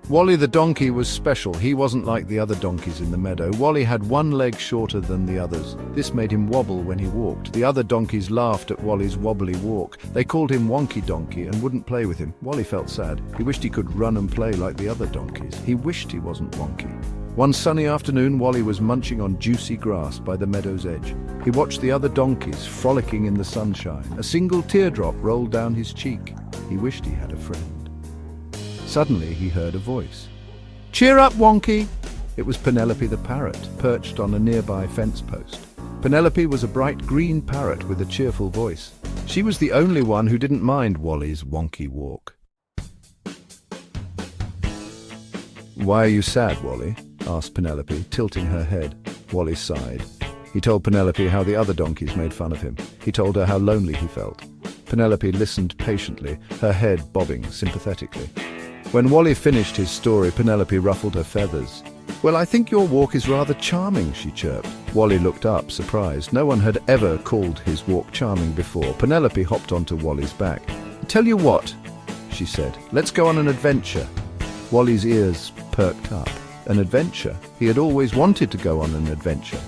Wally the donkey was special. He wasn't like the other donkeys in the meadow. Wally had one leg shorter than the others. This made him wobble when he walked. The other donkeys laughed at Wally's wobbly walk. They called him Wonky Donkey and wouldn't play with him. Wally felt sad. He wished he could run and play like the other donkeys. He wished he wasn't Wonky. One sunny afternoon, Wally was munching on juicy grass by the meadow's edge. He watched the other donkeys frolicking in the sunshine. A single teardrop rolled down his cheek. He wished he had a friend. Suddenly he heard a voice. "Cheer up, Wonky!" It was Penelope the parrot, perched on a nearby fence post. Penelope was a bright green parrot with a cheerful voice. She was the only one who didn't mind Wally's wonky walk. "Why are you sad, Wally?" asked Penelope, tilting her head. Wally sighed. He told Penelope how the other donkeys made fun of him. He told her how lonely he felt. Penelope listened patiently, her head bobbing sympathetically. When Wally finished his story, Penelope ruffled her feathers. "Well, I think your walk is rather charming," she chirped. Wally looked up, surprised. No one had ever called his walk charming before. Penelope hopped onto Wally's back. "Tell you what," she said, "let's go on an adventure." Wally's ears perked up. An adventure? He had always wanted to go on an adventure.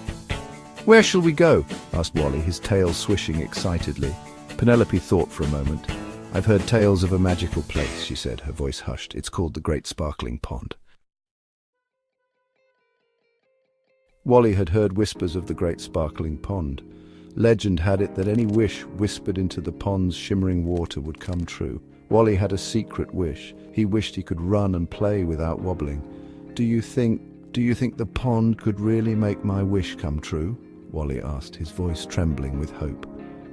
"Where shall we go?" asked Wally, his tail swishing excitedly. Penelope thought for a moment. "I've heard tales of a magical place," she said, her voice hushed. "It's called the Great Sparkling Pond." Wally had heard whispers of the Great Sparkling Pond. Legend had it that any wish whispered into the pond's shimmering water would come true. Wally had a secret wish. He wished he could run and play without wobbling. Do you think the pond could really make my wish come true?" Wally asked, his voice trembling with hope.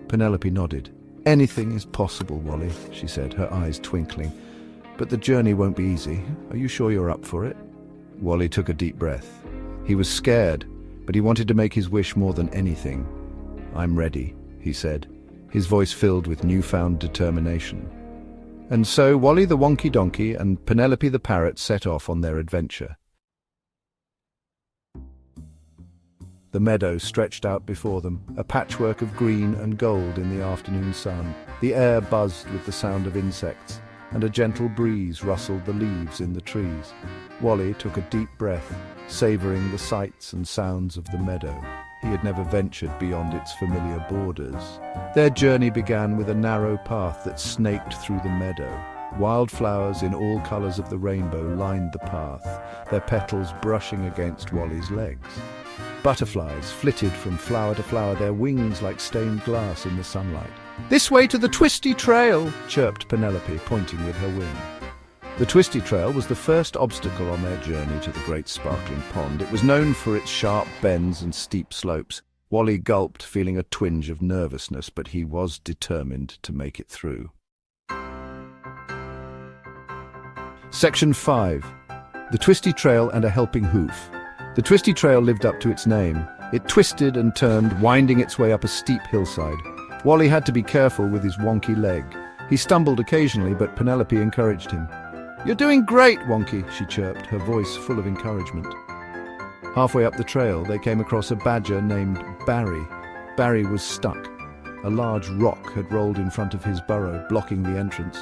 Penelope nodded. "Anything is possible, Wally," she said, her eyes twinkling. "But the journey won't be easy. Are you sure you're up for it?" Wally took a deep breath. He was scared, but he wanted to make his wish more than anything. "I'm ready," he said, his voice filled with newfound determination. And so Wally the Wonky Donkey and Penelope the Parrot set off on their adventure. The meadow stretched out before them, a patchwork of green and gold in the afternoon sun. The air buzzed with the sound of insects, and a gentle breeze rustled the leaves in the trees. Wally took a deep breath, savouring the sights and sounds of the meadow. He had never ventured beyond its familiar borders. Their journey began with a narrow path that snaked through the meadow. Wildflowers in all colours of the rainbow lined the path, their petals brushing against Wally's legs. Butterflies flitted from flower to flower, their wings like stained glass in the sunlight. "This way to the twisty trail," chirped Penelope, pointing with her wing. The twisty trail was the first obstacle on their journey to the Great Sparkling Pond. It was known for its sharp bends and steep slopes. Wally gulped, feeling a twinge of nervousness, but he was determined to make it through. Section 5. The Twisty Trail and a Helping Hoof. The twisty trail lived up to its name. It twisted and turned, winding its way up a steep hillside. Wally had to be careful with his wonky leg. He stumbled occasionally, but Penelope encouraged him. "You're doing great, Wonky," she chirped, her voice full of encouragement. Halfway up the trail, they came across a badger named Barry. Barry was stuck. A large rock had rolled in front of his burrow, blocking the entrance.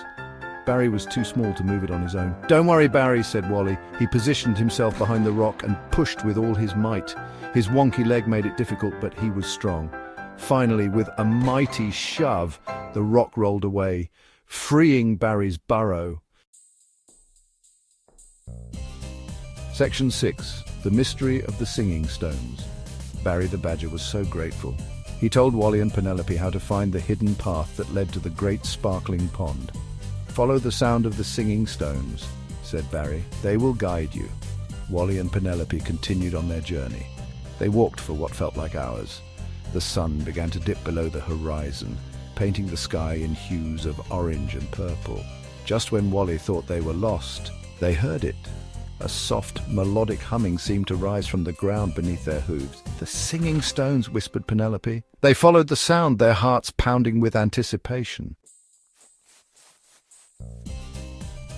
Barry was too small to move it on his own. "Don't worry, Barry," said Wally. He positioned himself behind the rock and pushed with all his might. His wonky leg made it difficult, but he was strong. Finally, with a mighty shove, the rock rolled away, freeing Barry's burrow. Section 6. The Mystery of the Singing Stones. Barry the Badger was so grateful. He told Wally and Penelope how to find the hidden path that led to the Great Sparkling Pond. "Follow the sound of the singing stones," said Barry. "They will guide you." Wally and Penelope continued on their journey. They walked for what felt like hours. The sun began to dip below the horizon, painting the sky in hues of orange and purple. Just when Wally thought they were lost, they heard it. A soft, melodic humming seemed to rise from the ground beneath their hooves. "The singing stones," whispered Penelope. They followed the sound, their hearts pounding with anticipation.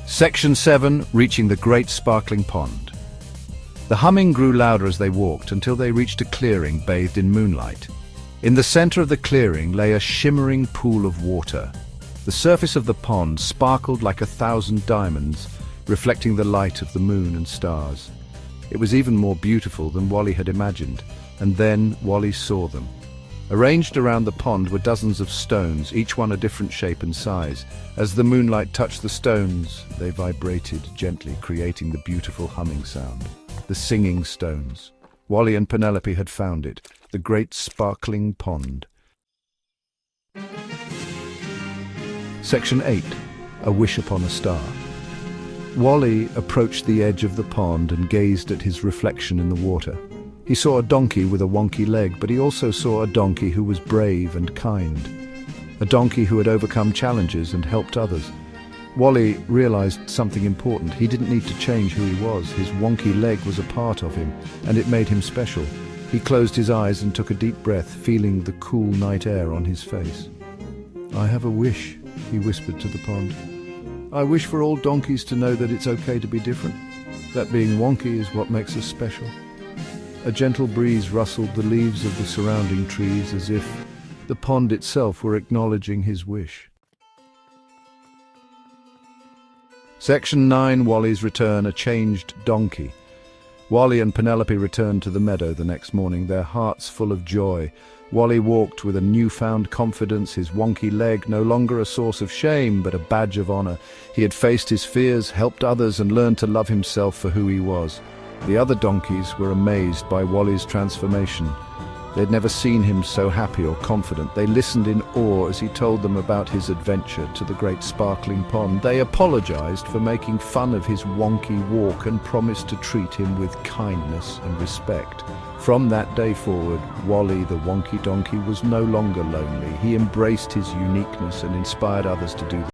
Section 7. Reaching the Great Sparkling Pond. The humming grew louder as they walked until they reached a clearing bathed in moonlight. In the center of the clearing lay a shimmering pool of water. The surface of the pond sparkled like 1,000 diamonds, reflecting the light of the moon and stars. It was even more beautiful than Wally had imagined, and then Wally saw them. Arranged around the pond were dozens of stones, each one a different shape and size. As the moonlight touched the stones, they vibrated gently, creating the beautiful humming sound. The singing stones. Wally and Penelope had found it, the great sparkling pond. Section 8. A Wish Upon a Star. Wally approached the edge of the pond and gazed at his reflection in the water. He saw a donkey with a wonky leg, but he also saw a donkey who was brave and kind. A donkey who had overcome challenges and helped others. Wally realized something important. He didn't need to change who he was. His wonky leg was a part of him, and it made him special. He closed his eyes and took a deep breath, feeling the cool night air on his face. "I have a wish," he whispered to the pond. "I wish for all donkeys to know that it's okay to be different. That being wonky is what makes us special." A gentle breeze rustled the leaves of the surrounding trees as if the pond itself were acknowledging his wish. Section 9. Wally's Return, a Changed Donkey. Wally and Penelope returned to the meadow the next morning, their hearts full of joy. Wally walked with a newfound confidence, his wonky leg no longer a source of shame but a badge of honor. He had faced his fears, helped others, and learned to love himself for who he was. The other donkeys were amazed by Wally's transformation. They'd never seen him so happy or confident. They listened in awe as he told them about his adventure to the great sparkling pond. They apologized for making fun of his wonky walk and promised to treat him with kindness and respect. From that day forward, Wally the wonky donkey was no longer lonely. He embraced his uniqueness and inspired others to do the